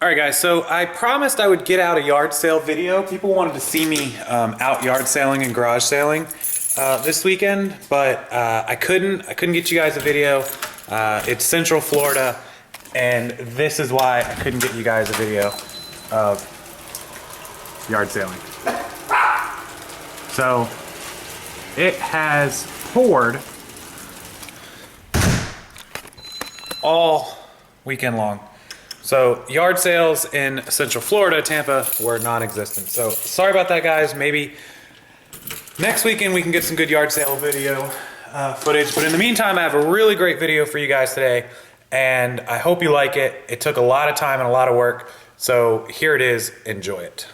Alright guys, so I promised I would get out a yard sale video. People wanted to see me out yard sailing and garage sailing this weekend, but I couldn't get you guys a video. It's Central Florida, and this is why I couldn't get you guys a video of yard sailing. So it has poured all weekend long. So yard sales in Central Florida, Tampa, were non-existent. So sorry about that, guys. Maybe next weekend we can get some good yard sale video footage. But in the meantime, I have a really great video for you guys today, and I hope you like it. It took a lot of time and a lot of work. So here it is. Enjoy it.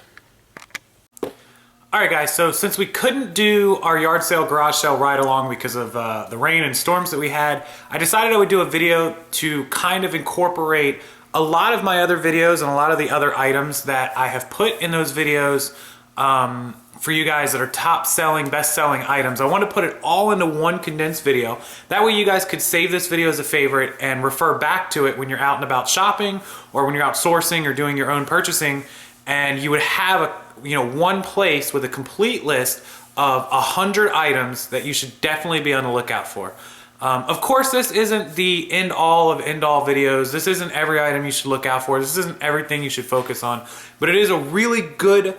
All right, guys. So since we couldn't do our yard sale, garage sale ride along because of the rain and storms that we had, I decided I would do a video to kind of incorporate a lot of my other videos and a lot of the other items that I have put in those videos for you guys that are top selling, best selling items. I want to put it all into one condensed video. That way you guys could save this video as a favorite and refer back to it when you're out and about shopping or when you're out sourcing or doing your own purchasing, and you would have one place with a complete list of 100 items that you should definitely be on the lookout for. Of course, this isn't the end-all of end-all videos. This isn't every item you should look out for. This isn't everything you should focus on. But it is a really good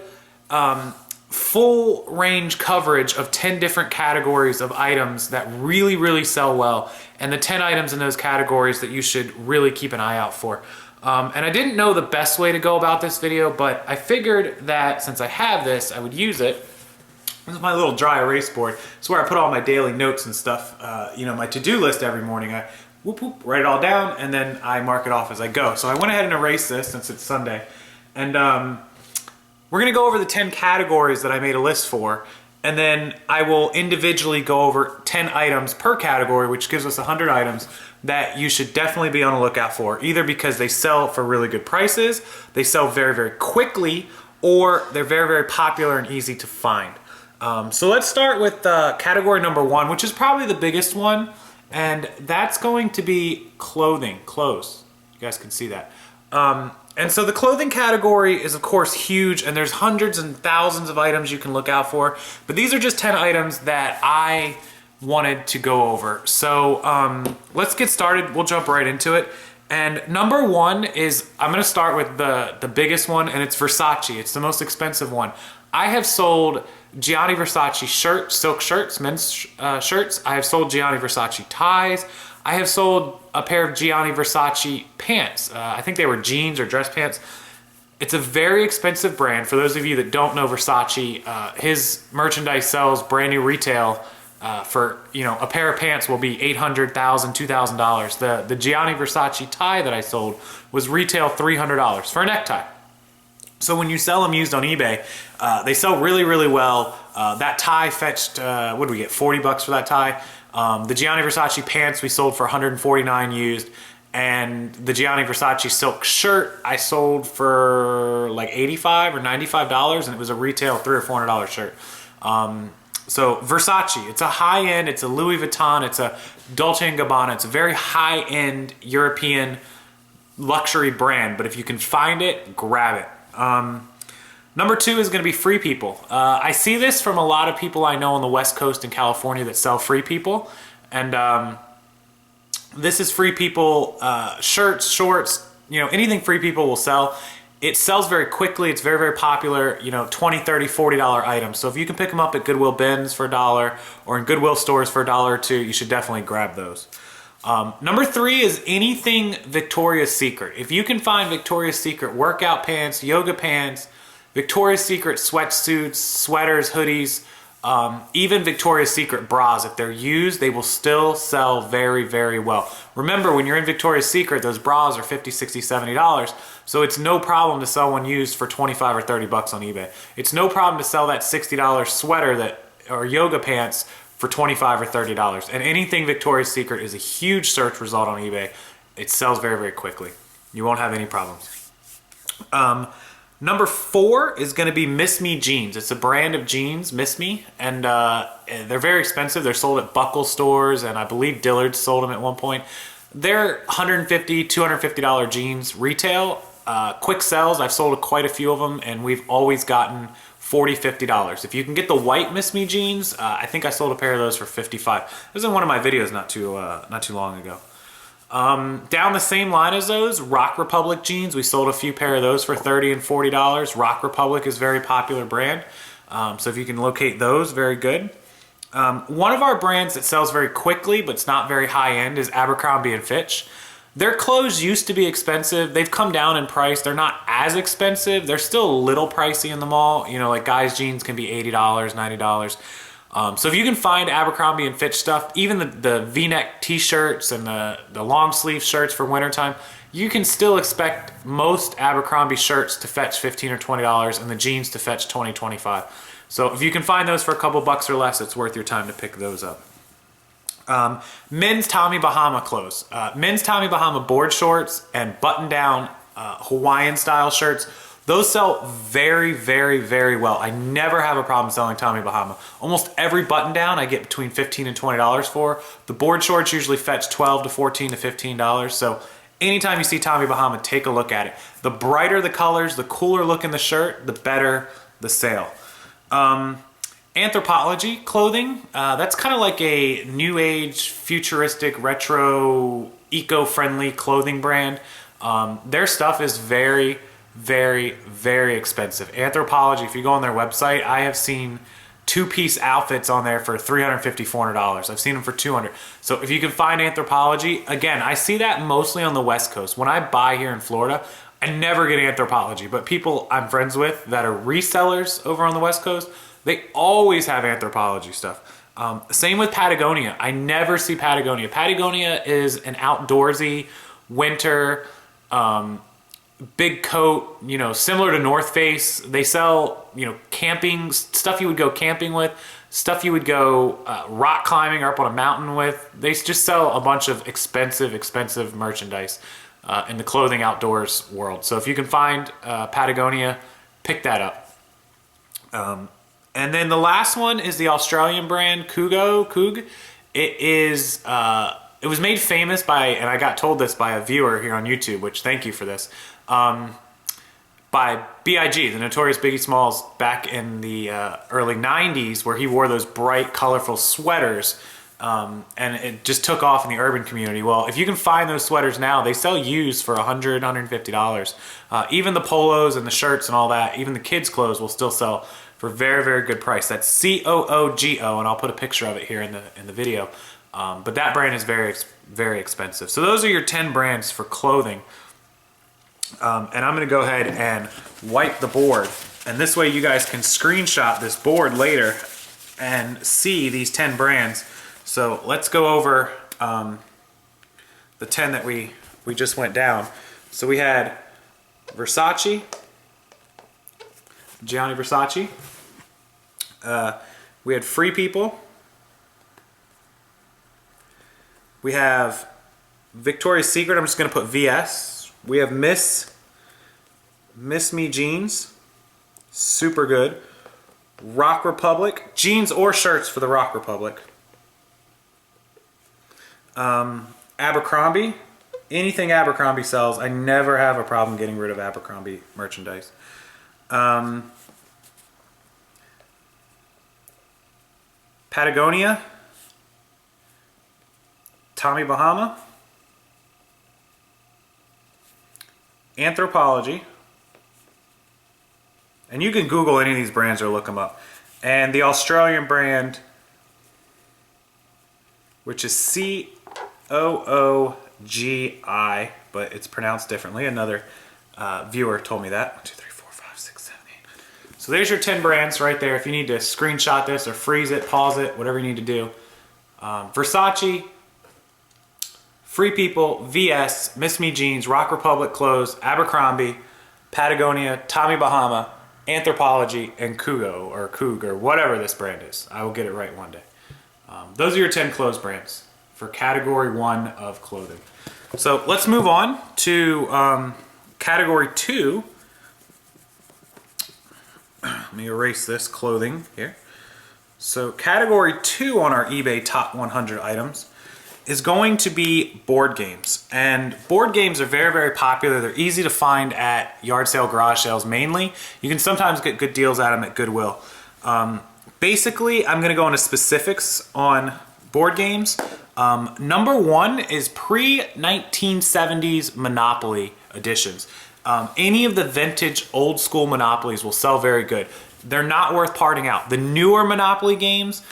full range coverage of 10 different categories of items that really, really sell well, and the 10 items in those categories that you should really keep an eye out for. And I didn't know the best way to go about this video, but I figured that since I have this, I would use it. This is my little dry erase board. It's where I put all my daily notes and stuff, my to-do list every morning. I write it all down, and then I mark it off as I go. So I went ahead and erased this since it's Sunday. And we're gonna go over the 10 categories that I made a list for, and then I will individually go over 10 items per category, which gives us 100 items that you should definitely be on the lookout for, either because they sell for really good prices, they sell very, very quickly, or they're very, very popular and easy to find. So let's start with category number 1, which is probably the biggest one, and that's going to be clothing, clothes. You guys can see that. And so the clothing category is of course huge, and there's hundreds and thousands of items you can look out for, but these are just 10 items that I wanted to go over. So let's get started. We'll jump right into it. And number 1 is, I'm gonna start with the biggest one, and it's Versace. It's the most expensive one. I have sold Gianni Versace shirts, silk shirts, men's shirts. I have sold Gianni Versace ties. I have sold a pair of Gianni Versace pants. I think they were jeans or dress pants. It's a very expensive brand. For those of you that don't know Versace, his merchandise sells brand new retail for, a pair of pants will be $800, $1,000, $2,000. The Gianni Versace tie that I sold was retail $300 for a necktie. So when you sell them used on eBay, they sell really, really well. That tie fetched, what did we get, 40 bucks for that tie? The Gianni Versace pants we sold for $149 used, and the Gianni Versace silk shirt I sold for like $85 or $95, and it was a retail $300 or $400 shirt. So Versace, it's a high-end, it's a Louis Vuitton, it's a Dolce & Gabbana, it's a very high-end European luxury brand, but if you can find it, grab it. Number 2 is going to be Free People. I see this from a lot of people I know on the West Coast in California that sell Free People, and this is Free People shirts, shorts, anything Free People will sell. It sells very quickly. It's very, very popular, $20, $30, $40 items. So if you can pick them up at Goodwill bins for $1 or in Goodwill stores for $1 or $2, you should definitely grab those. Number 3 is anything Victoria's Secret. If you can find Victoria's Secret workout pants, yoga pants, Victoria's Secret sweatsuits, sweaters, hoodies, even Victoria's Secret bras, if they're used, they will still sell very, very well. Remember, when you're in Victoria's Secret, those bras are $50, $60, $70, so it's no problem to sell one used for 25 or 30 bucks on eBay. It's no problem to sell that $60 sweater or yoga pants for $25 or $30. And anything Victoria's Secret is a huge search result on eBay. It sells very, very quickly. You won't have any problems. Number 4 is going to be Miss Me jeans. It's a brand of jeans, Miss Me, and they're very expensive. They're sold at Buckle stores, and I believe Dillard's sold them at one point. They're $150, $250 jeans retail. quick sells. I've sold quite a few of them, and we've always gotten $40, $50. If you can get the white Miss Me jeans, I think I sold a pair of those for $55. It was in one of my videos not too long ago. Down the same line as those, Rock Republic jeans, we sold a few pair of those for $30 and $40. Rock Republic is a very popular brand, so if you can locate those, very good. One of our brands that sells very quickly, but it's not very high end, is Abercrombie and Fitch. Their clothes used to be expensive. They've come down in price. They're not as expensive. They're still a little pricey in the mall. You know, like guys' jeans can be $80, $90. So if you can find Abercrombie and Fitch stuff, even the V-neck t-shirts and the long sleeve shirts for wintertime, you can still expect most Abercrombie shirts to fetch $15 or $20 and the jeans to fetch $20, $25. So if you can find those for a couple bucks or less, it's worth your time to pick those up. Men's Tommy Bahama clothes. Men's Tommy Bahama board shorts and button-down Hawaiian style shirts. Those sell very, very, very well. I never have a problem selling Tommy Bahama. Almost every button-down I get between $15 and $20 for. The board shorts usually fetch $12 to $14 to $15. So anytime you see Tommy Bahama, take a look at it. The brighter the colors, the cooler looking the shirt, the better the sale. Anthropology Clothing, that's kind of like a new age, futuristic, retro, eco-friendly clothing brand. Their stuff is very, very, very expensive. Anthropology, if you go on their website, I have seen two-piece outfits on there for $350, $400. I've seen them for $200. So if you can find Anthropology, again, I see that mostly on the West Coast. When I buy here in Florida, I never get Anthropology, but people I'm friends with that are resellers over on the West Coast, they always have Anthropology stuff. Same with Patagonia. I never see Patagonia. Patagonia is an outdoorsy, winter, big coat, you know, similar to North Face. They sell, you know, camping, stuff you would go camping with, stuff you would go rock climbing or up on a mountain with. They just sell a bunch of expensive merchandise in the clothing outdoors world. So if you can find Patagonia, pick that up. And then the last one is the Australian brand Coog. It was made famous by, and I got told this by a viewer here on YouTube, which thank you for this, by B.I.G., the notorious Biggie Smalls, back in the early 90s, where he wore those bright, colorful sweaters, and it just took off in the urban community. Well, if you can find those sweaters now, they sell used for $100, $150. Even the polos and the shirts and all that, even the kids' clothes will still sell for very, very good price. That's COOGO, and I'll put a picture of it here in the video. But that brand is very, very expensive. So those are your 10 brands for clothing. And I'm gonna go ahead and wipe the board. And this way you guys can screenshot this board later and see these 10 brands. So let's go over the 10 that we just went down. So we had Versace, Gianni Versace. We had Free People. We have Victoria's Secret. I'm just going to put VS. We have Miss Me jeans. Super good. Rock Republic. Jeans or shirts for the Rock Republic. Abercrombie. Anything Abercrombie sells. I never have a problem getting rid of Abercrombie merchandise. Patagonia. Tommy Bahama. Anthropology. And you can Google any of these brands or look them up. And the Australian brand, which is COOGI, but it's pronounced differently. Another viewer told me that. 1, 2, 3, 4, 5, 6, 7, 8. So there's your 10 brands right there. If you need to screenshot this or freeze it, pause it, whatever you need to do. Versace, Free People, VS, Miss Me Jeans, Rock Republic Clothes, Abercrombie, Patagonia, Tommy Bahama, Anthropology, and Coog or whatever this brand is. I will get it right one day. Those are your 10 clothes brands for category 1 of clothing. So let's move on to category 2. Let me erase this clothing here. So category 2 on our eBay top 100 items is going to be board games. And board games are very, very popular. They're easy to find at yard sale, garage sales mainly. You can sometimes get good deals at them at Goodwill. Basically, I'm gonna go into specifics on board games. Number one is pre-1970s Monopoly editions. Any of the vintage old school Monopolies will sell very good. They're not worth parting out. The newer Monopoly games,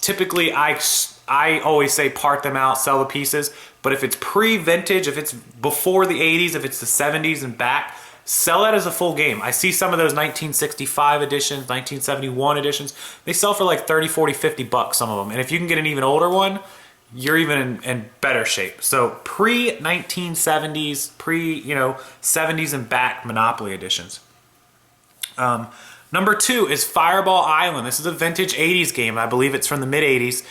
typically I always say part them out, sell the pieces, but if it's pre-vintage, if it's before the 80s, if it's the 70s and back, sell it as a full game. I see some of those 1965 editions, 1971 editions, they sell for like 30, 40, 50 bucks, some of them. And if you can get an even older one, you're even in better shape. So pre-1970s, pre-70s and back Monopoly editions. Number two is Fireball Island. This is a vintage 80s game. I believe it's from the mid 80s.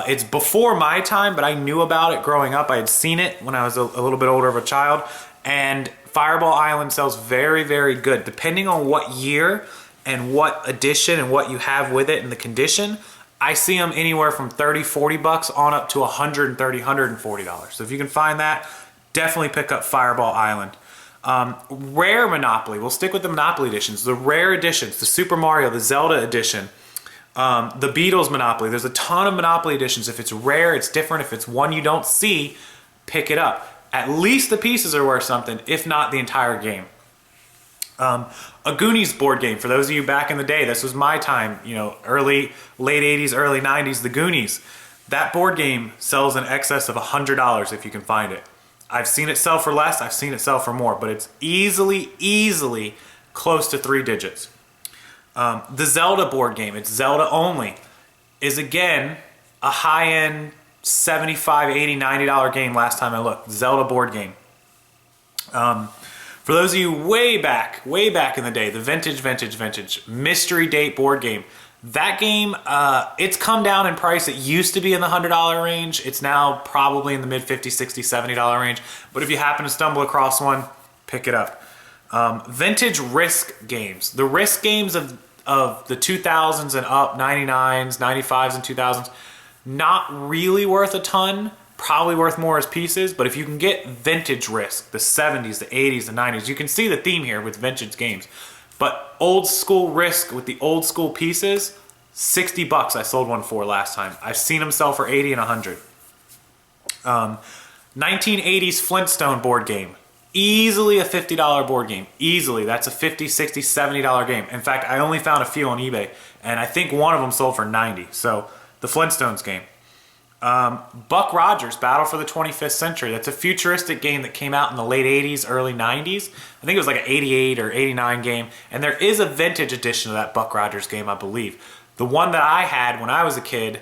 It's before my time, but I knew about it growing up. I had seen it when I was a little bit older of a child. And Fireball Island sells very, very good. Depending on what year and what edition and what you have with it and the condition, I see them anywhere from 30, 40 bucks on up to 130, $140. So if you can find that, definitely pick up Fireball Island. Rare Monopoly, we'll stick with the Monopoly editions. The rare editions, the Super Mario, the Zelda edition, the Beatles Monopoly. There's a ton of Monopoly editions. If it's rare, it's different. If it's one you don't see, pick it up. At least the pieces are worth something, if not the entire game. A Goonies board game, for those of you back in the day, this was my time, late 80s, early 90s, the Goonies. That board game sells in excess of $100 if you can find it. I've seen it sell for less, I've seen it sell for more, but it's easily close to 3 digits. The Zelda board game, it's Zelda only, is again a high-end $75, $80, $90 game last time I looked. Zelda board game. For those of you way back in the day, the vintage Mystery Date board game. That game, it's come down in price. It used to be in the $100 range. It's now probably in the mid $50, $60, $70 range. But if you happen to stumble across one, pick it up. Vintage Risk games. The Risk games of the 2000s and up, 99s, 95s and 2000s, not really worth a ton. Probably worth more as pieces, but if you can get vintage Risk, the 70s, the 80s, the 90s, you can see the theme here with vintage games. But old school Risk with the old school pieces, 60 bucks I sold one for last time. I've seen them sell for 80 and 100. 1980s Flintstone board game. Easily a $50 board game. Easily. That's a $50, $60, $70 game. In fact, I only found a few on eBay, and I think one of them sold for 90. So, the Flintstones game. Buck Rogers, Battle for the 25th Century. That's a futuristic game that came out in the late 80s, early 90s. I think it was like an 88 or 89 game. And there is a vintage edition of that Buck Rogers game, I believe. The one that I had when I was a kid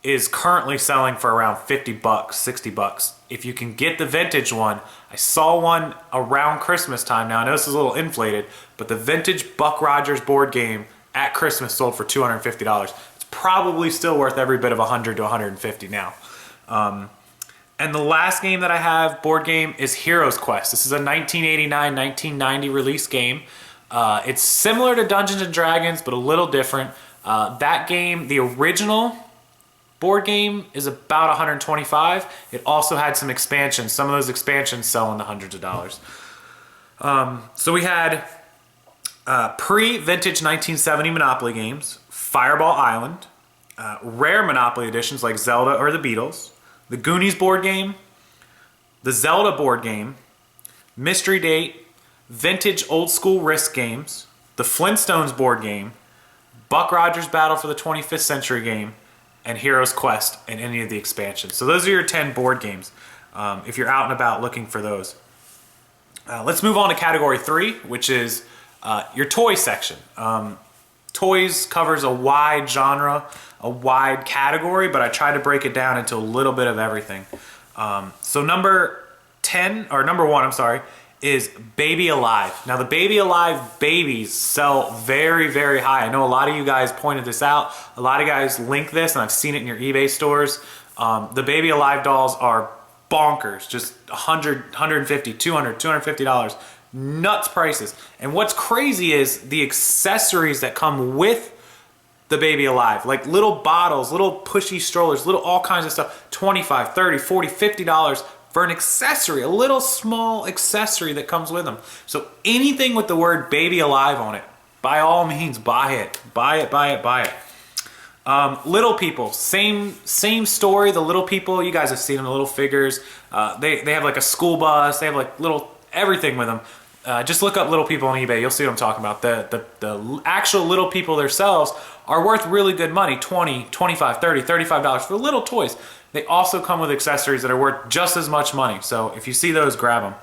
is currently selling for around 50 bucks, 60 bucks. If you can get the vintage one, I saw one around Christmas time. Now I know this is a little inflated, but the vintage Buck Rogers board game at Christmas sold for $250. Probably still worth every bit of 100 to 150 now. And the last game that I have, board game, is Heroes Quest. This is a 1989, 1990 release game. It's similar to Dungeons and Dragons, but a little different. That game, the original board game, is about 125. It also had some expansions. Some of those expansions sell in the hundreds of dollars. So we had pre-vintage 1970 Monopoly games, Fireball Island, rare Monopoly editions like Zelda or the Beatles, the Goonies board game, the Zelda board game, Mystery Date, vintage old school Risk games, the Flintstones board game, Buck Rogers Battle for the 25th Century game, and Heroes Quest and any of the expansions. So those are your 10 board games if you're out and about looking for those. Let's move on to category 3, which is your toy section. Toys covers a wide genre, a wide category, but I try to break it down into a little bit of everything. So number 1, is Baby Alive. Now the Baby Alive babies sell very, very high. I know a lot of you guys pointed this out. A lot of guys link this, and I've seen it in your eBay stores. The Baby Alive dolls are bonkers, just $100, $150, $200, $250. Nuts prices. And what's crazy is the accessories that come with the Baby Alive. Like little bottles, little pushy strollers, little all kinds of stuff. $25, $30, $40, $50 for an accessory, a little small accessory that comes with them. So anything with the word Baby Alive on it, by all means, buy it. Buy it, buy it, buy it. Little People, same story. The Little People, you guys have seen them, the little figures. They have like a school bus. They have like little everything with them. Just look up Little People on eBay. You'll see what I'm talking about. The actual Little People themselves are worth really good money. $20, $25, $30, $35 for little toys. They also come with accessories that are worth just as much money. So if you see those, grab them.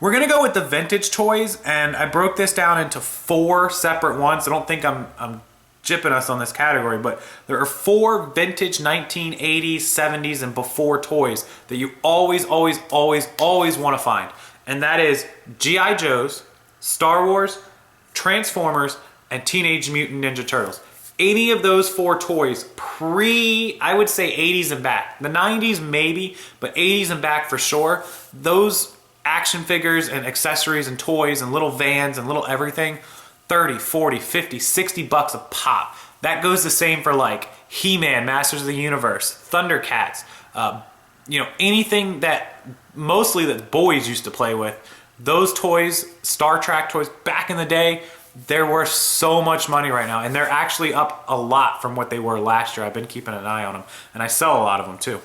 We're gonna go with the vintage toys, and I broke this down into 4 separate ones. I don't think I'm jipping us on this category, but there are 4 vintage 1980s, 70s, and before toys that you always want to find. And that is G.I. Joes, Star Wars, Transformers, and Teenage Mutant Ninja Turtles. Any of those 4 toys I would say 80s and back. The 90s maybe, but 80s and back for sure. Those action figures and accessories and toys and little vans and little everything, 30, 40, 50, 60 bucks a pop. That goes the same for like He-Man, Masters of the Universe, Thundercats, anything that mostly that boys used to play with. Those toys, Star Trek toys back in the day, they're worth so much money right now, and they're actually up a lot from what they were last year. I've been keeping an eye on them, and I sell a lot of them too.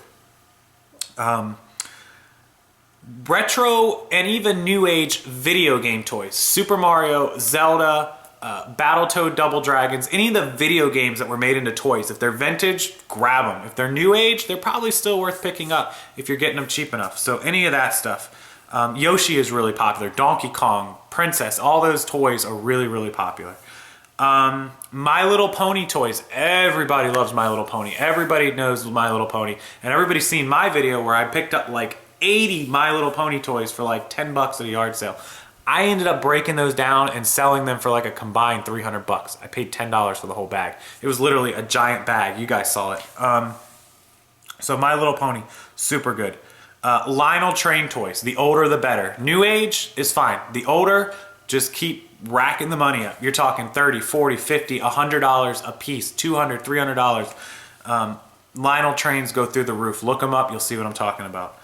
Retro and even new age video game toys. Super Mario, Zelda, Battletoad, Double Dragons, any of the video games that were made into toys. If they're vintage, grab them. If they're new age, they're probably still worth picking up if you're getting them cheap enough. So any of that stuff. Yoshi is really popular. Donkey Kong, Princess, all those toys are really popular. My Little Pony toys. Everybody loves My Little Pony. Everybody knows My Little Pony. And everybody's seen my video where I picked up like 80 My Little Pony toys for like 10 bucks at a yard sale. I ended up breaking those down and selling them for like a combined 300 bucks. I paid $10 for the whole bag. It was literally a giant bag. You guys saw it. So My Little Pony, super good. Lionel Train toys. The older the better. New age is fine. The older, just keep racking the money up. You're talking 30, 40, 50, $100 a piece, $200, $300. Lionel Trains go through the roof. Look them up. You'll see what I'm talking about.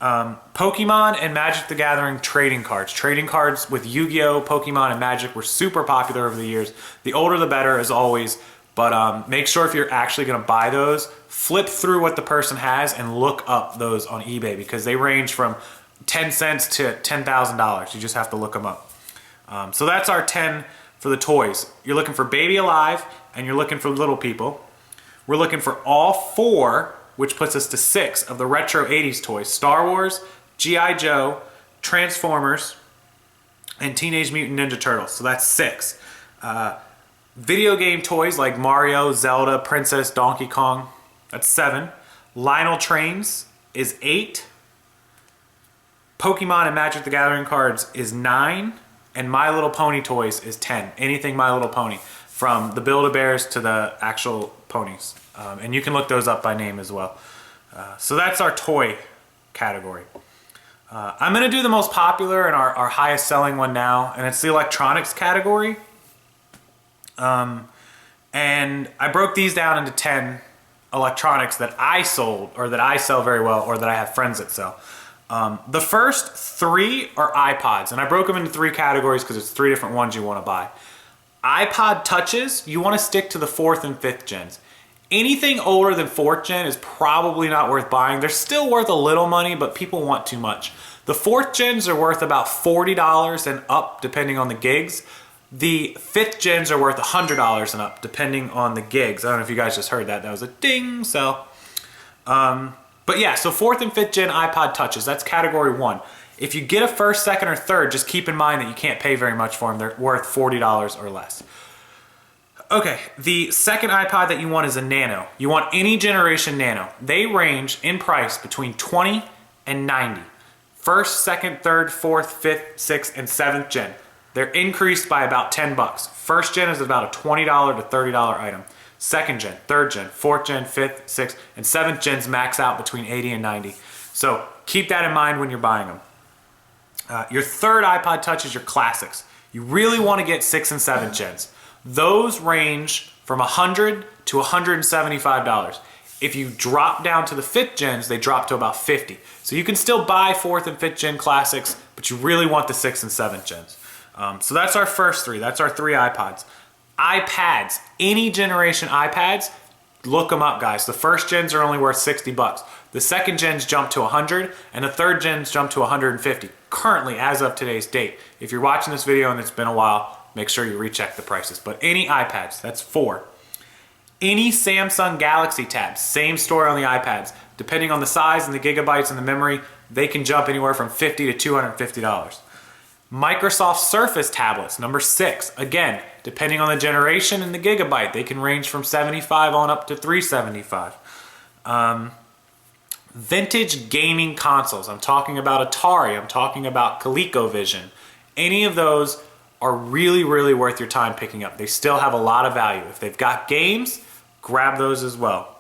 Pokemon and Magic the Gathering trading cards. Trading cards with Yu-Gi-Oh!, Pokemon, and Magic were super popular over the years. The older the better, as always, but make sure if you're actually going to buy those, flip through what the person has and look up those on eBay, because they range from 10 cents to $10,000. You just have to look them up. So that's our 10 for the toys. You're looking for Baby Alive, and you're looking for Little People. We're looking for all 4, which puts us to 6 of the retro 80s toys. Star Wars, G.I. Joe, Transformers, and Teenage Mutant Ninja Turtles. So that's 6. Video game toys like Mario, Zelda, Princess, Donkey Kong, that's 7. Lionel Trains is 8. Pokemon and Magic the Gathering cards is 9. And My Little Pony toys is 10. Anything My Little Pony, from the Build-A-Bears to the actual ponies. And you can look those up by name as well. So that's our toy category. I'm going to do the most popular and our highest selling one now, and it's the electronics category. And I broke these down into 10 electronics that I sold, or that I sell very well, or that I have friends that sell. The first 3 are iPods, and I broke them into 3 categories because it's 3 different ones you want to buy. iPod Touches, you want to stick to the 4th and 5th gens. Anything older than 4th gen is probably not worth buying. They're still worth a little money, but people want too much. The 4th gens are worth about $40 and up, depending on the gigs. The 5th gens are worth $100 and up, depending on the gigs. I don't know if you guys just heard that. That was a ding, so. But yeah, so 4th and 5th gen iPod Touches, that's category 1. If you get a 1st, 2nd, or 3rd, just keep in mind that you can't pay very much for them. They're worth $40 or less. Okay, the second iPod that you want is a Nano. You want any generation Nano. They range in price between $20 and $90. 1st, 2nd, 3rd, 4th, 5th, 6th, and 7th gen. They're increased by about 10 bucks. 1st gen is about a $20 to $30 item. 2nd gen, 3rd gen, 4th gen, 5th, 6th, and 7th gens max out between 80 and 90. So keep that in mind when you're buying them. Your 3rd iPod Touch is your classics. You really want to get 6th and 7th gens. Those range from $100 to $175. If you drop down to the 5th gens, they drop to about $50. So you can still buy 4th and 5th gen classics, but you really want the 6th and 7th gens. So that's our first three. That's our 3 iPods. iPads, any generation iPads, look them up, guys. The first gens are only worth 60 bucks. The second gens jump to 100, and the third gens jump to 150. Currently, as of today's date. If you're watching this video and it's been a while, make sure you recheck the prices. But any iPads, that's 4. Any Samsung Galaxy tabs, same story on the iPads. Depending on the size and the gigabytes and the memory, they can jump anywhere from $50 to $250. Microsoft Surface tablets, number 6. Again, depending on the generation and the gigabyte, they can range from 75 on up to 375. Vintage gaming consoles. I'm talking about Atari. I'm talking about ColecoVision. Any of those are really, really worth your time picking up. They still have a lot of value. If they've got games, grab those as well.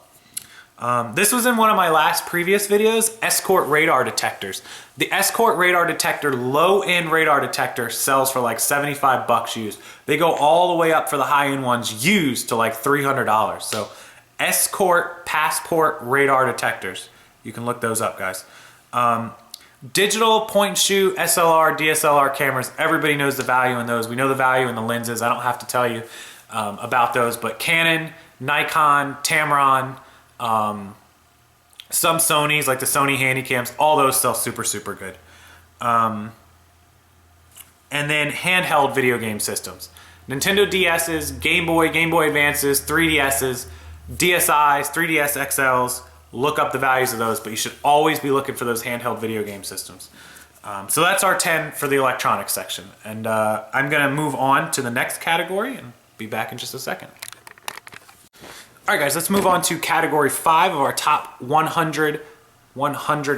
This was in one of my last previous videos, Escort radar detectors. The Escort radar detector, low-end radar detector, sells for like 75 bucks used. They go all the way up for the high-end ones used to like $300. So Escort Passport radar detectors. You can look those up, guys. Digital point and shoot, SLR, DSLR cameras. Everybody knows the value in those. We know the value in the lenses. I don't have to tell you about those, but Canon, Nikon, Tamron, some Sonys like the Sony Handycams, all those sell super, super good. And then handheld video game systems. Nintendo DS's, Game Boy Advances, 3DS's, DSi's, 3DS XL's. Look up the values of those, but you should always be looking for those handheld video game systems. So that's our 10 for the electronics section. And I'm gonna move on to the next category and be back in just a second. All right, guys, let's move on to category 5 of our top 100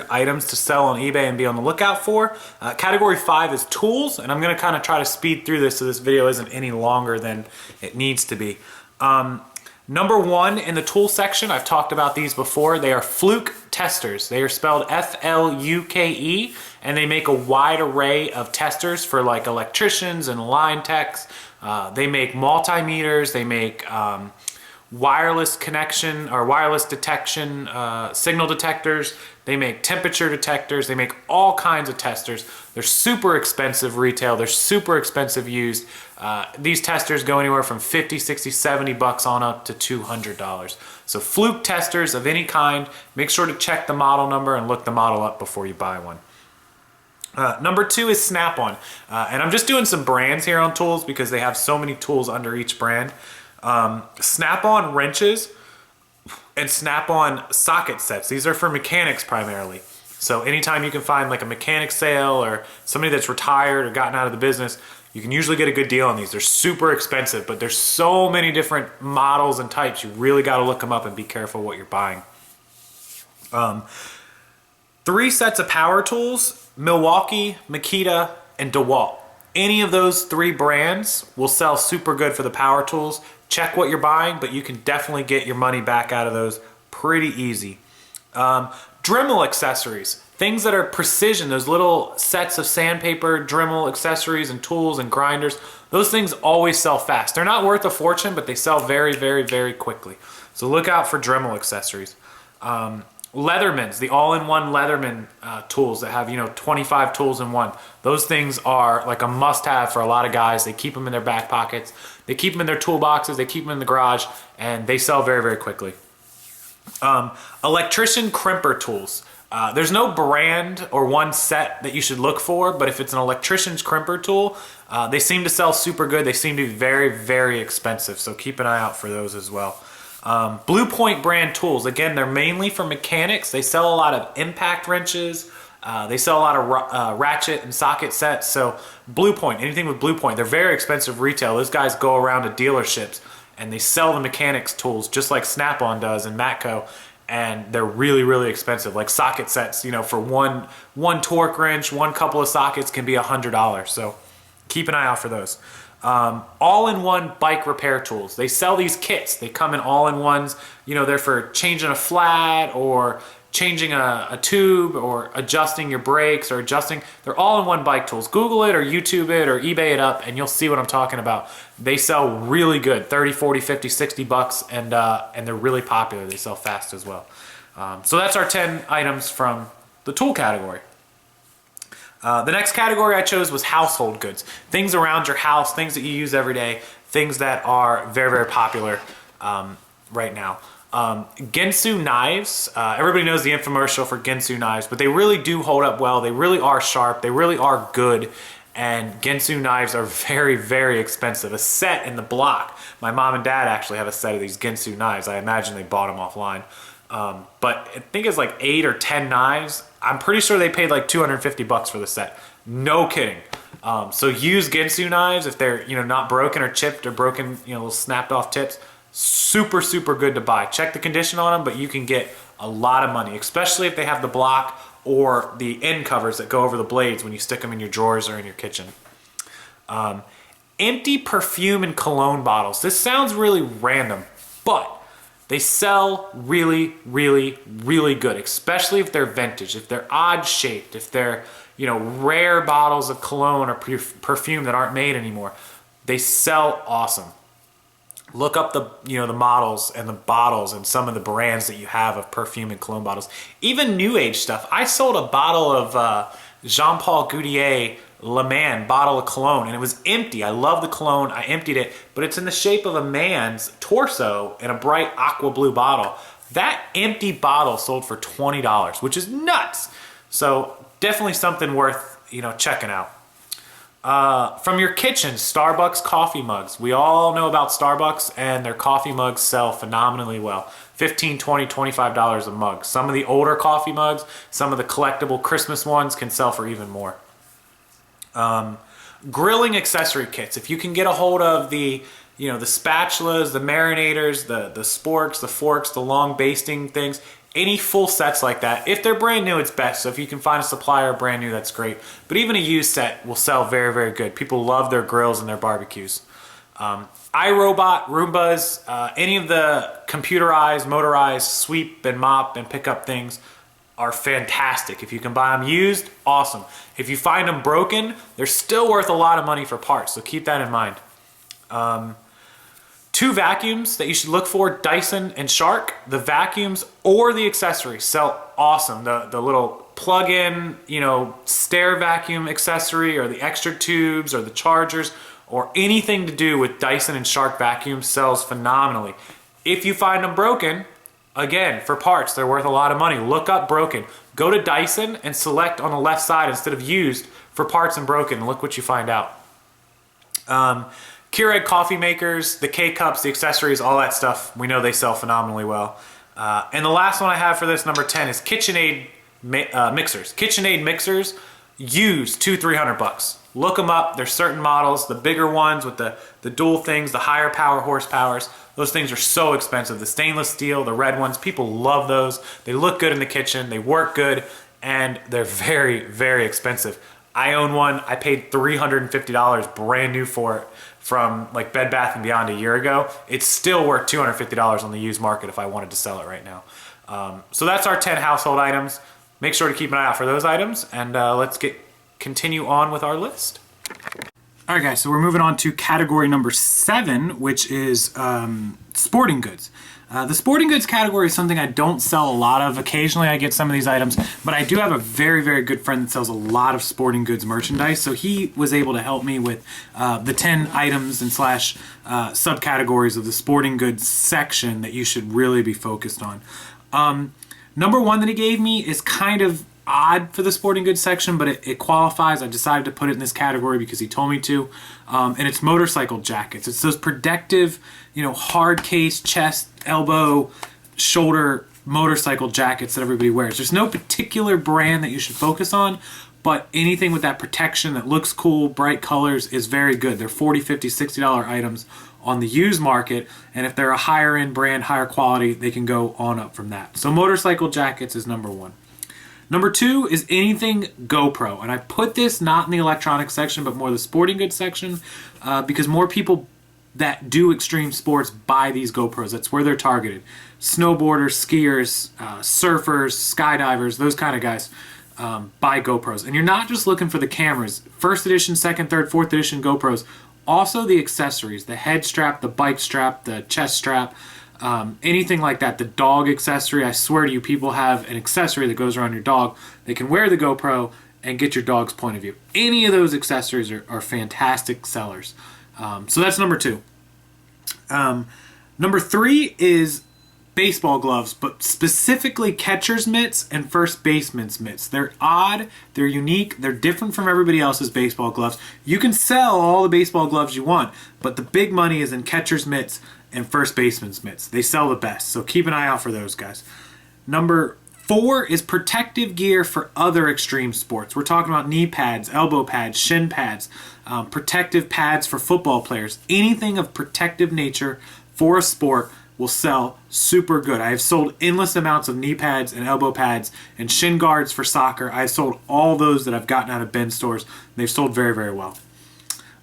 items to sell on eBay and be on the lookout for. Category 5 is tools, and I'm gonna kind of try to speed through this so this video isn't any longer than it needs to be. Number 1 in the tool section, I've talked about these before. They are Fluke Testers. They are spelled F-L-U-K-E, and they make a wide array of testers for like electricians and line techs. They make multimeters. They make wireless connection or wireless detection signal detectors. They make temperature detectors. They make all kinds of testers. They're super expensive retail. They're super expensive used. These testers go anywhere from 50, 60, 70 bucks on up to $200. So Fluke Testers of any kind, make sure to check the model number and look the model up before you buy one. Number 2 is Snap-on. And I'm just doing some brands here on tools because they have so many tools under each brand. Snap-on wrenches and Snap-on socket sets. These are for mechanics primarily. So anytime you can find like a mechanic sale or somebody that's retired or gotten out of the business, you can usually get a good deal on these. They're super expensive, but there's so many different models and types. You really got to look them up and be careful what you're buying. 3 sets of power tools, Milwaukee, Makita, and DeWalt. Any of those 3 brands will sell super good for the power tools. Check what you're buying, but you can definitely get your money back out of those pretty easy. Dremel accessories, things that are precision, those little sets of sandpaper, Dremel accessories and tools and grinders, those things always sell fast. They're not worth a fortune, but they sell very, very, very quickly. So look out for Dremel accessories. Leathermans, the all-in-one Leatherman tools that have, 25 tools in one. Those things are like a must-have for a lot of guys. They keep them in their back pockets. They keep them in their toolboxes. They keep them in the garage, and they sell very, very quickly. Electrician Crimper tools. There's no brand or one set that you should look for, but if it's an electrician's crimper tool, they seem to sell super good. They seem to be very, very expensive, so keep an eye out for those as well. Blue Point brand tools. Again, they're mainly for mechanics. They sell a lot of impact wrenches. They sell a lot of ratchet and socket sets. So Blue Point, anything with Blue Point, they're very expensive retail. Those guys go around to dealerships and they sell the mechanics tools just like Snap-on does and Matco. And they're really, really expensive. Like socket sets, for one torque wrench, one couple of sockets can be $100. So keep an eye out for those. All-in-one bike repair tools. They sell these kits. They come in all-in-ones. They're for changing a flat or changing a tube or adjusting your brakes or adjusting, they're all in one bike tools. Google it or YouTube it or eBay it up and you'll see what I'm talking about. They sell really good, 30, 40, 50, 60 bucks, and they're really popular. They sell fast as well. So that's our 10 items from the tool category. The next category I chose was household goods. Things around your house, things that you use every day, things that are very, very popular right now. Ginsu Knives, everybody knows the infomercial for Ginsu Knives, but they really do hold up well. They really are sharp. They really are good. And Ginsu Knives are very, very expensive. A set in the block. My mom and dad actually have a set of these Ginsu Knives. I imagine they bought them offline. But I think it's like 8 or 10 knives. I'm pretty sure they paid like 250 bucks for the set. No kidding. So use Ginsu Knives if they're, not broken or chipped or broken, little snapped off tips. Super, super good to buy. Check the condition on them, but you can get a lot of money, especially if they have the block or the end covers that go over the blades when you stick them in your drawers or in your kitchen. Empty perfume and cologne bottles. This sounds really random, but they sell really, really, really good, especially if they're vintage, if they're odd shaped, if they're, rare bottles of cologne or perfume that aren't made anymore. They sell awesome. Look up the models and the bottles and some of the brands that you have of perfume and cologne bottles. Even new age stuff. I sold a bottle of Jean-Paul Gaultier Le Man bottle of cologne, and it was empty. I love the cologne. I emptied it, but it's in the shape of a man's torso in a bright aqua blue bottle. That empty bottle sold for $20, which is nuts. So definitely something worth checking out. From your kitchen, Starbucks coffee mugs. We all know about Starbucks, and their coffee mugs sell phenomenally well. $15, $20, $25 a mug. Some of the older coffee mugs, some of the collectible Christmas ones can sell for even more. Grilling accessory kits. If you can get a hold of the spatulas, the marinators, the sporks, the forks, the long basting things, any full sets like that. If they're brand new, it's best. So if you can find a supplier brand new, that's great. But even a used set will sell very, very good. People love their grills and their barbecues. iRobot, Roombas, any of the computerized, motorized sweep and mop and pickup things are fantastic. If you can buy them used, awesome. If you find them broken, they're still worth a lot of money for parts, so keep that in mind. 2 vacuums that you should look for, Dyson and Shark. The vacuums or the accessories sell awesome. The little plug-in, stair vacuum accessory, or the extra tubes or the chargers, or anything to do with Dyson and Shark vacuums sells phenomenally. If you find them broken, again, for parts, they're worth a lot of money. Look up broken. Go to Dyson and select on the left side instead of used for parts and broken, and look what you find out. Keurig coffee makers, the K-Cups, the accessories, all that stuff, we know they sell phenomenally well. And the last one I have for this, number 10, is KitchenAid mixers. KitchenAid mixers, used, $200-300 bucks. Look them up. There's certain models, the bigger ones with the dual things, the higher power horsepowers. Those things are so expensive. The stainless steel, the red ones, people love those. They look good in the kitchen, they work good, and they're very, very expensive. I own one. I paid $350 brand new for it from like Bed Bath & Beyond a year ago. It's still worth $250 on the used market if I wanted to sell it right now. So that's our 10 household items. Make sure to keep an eye out for those items, and let's continue on with our list. All right, guys, so we're moving on to category number 7, which is sporting goods. The sporting goods category is something I don't sell a lot of. Occasionally I get some of these items, but I do have a very, very good friend that sells a lot of sporting goods merchandise. So he was able to help me with the 10 items and slash subcategories of the sporting goods section that you should really be focused on. Number 1 that he gave me is kind of odd for the sporting goods section, but it qualifies. I decided to put it in this category because he told me to, and it's motorcycle jackets. It's those protective, hard case, chest, elbow, shoulder motorcycle jackets that everybody wears. There's no particular brand that you should focus on, but anything with that protection that looks cool, bright colors, is very good. They're $40, $50, $60 items on the used market, and if they're a higher end brand, higher quality, they can go on up from that. So motorcycle jackets is number 1. Number 2 is anything GoPro, and I put this not in the electronics section, but more the sporting goods section, because more people that do extreme sports buy these GoPros. That's where they're targeted. Snowboarders, skiers, surfers, skydivers, those kind of guys buy GoPros. And you're not just looking for the cameras. First edition, second, third, fourth edition GoPros. Also the accessories, the head strap, the bike strap, the chest strap, anything like that. The dog accessory. I swear to you, people have an accessory that goes around your dog. They can wear the GoPro and get your dog's point of view. Any of those accessories are fantastic sellers. So that's number 2. Number 3 is baseball gloves, but specifically catcher's mitts and first baseman's mitts. They're odd, they're unique, they're different from everybody else's baseball gloves. You can sell all the baseball gloves you want, but the big money is in catcher's mitts and first baseman's mitts. They sell the best, so keep an eye out for those guys. Number 4 is protective gear for other extreme sports. We're talking about knee pads, elbow pads, shin pads, protective pads for football players. Anything of protective nature for a sport will sell super good. I have sold endless amounts of knee pads and elbow pads and shin guards for soccer. I've sold all those that I've gotten out of bin stores. They've sold very, very well.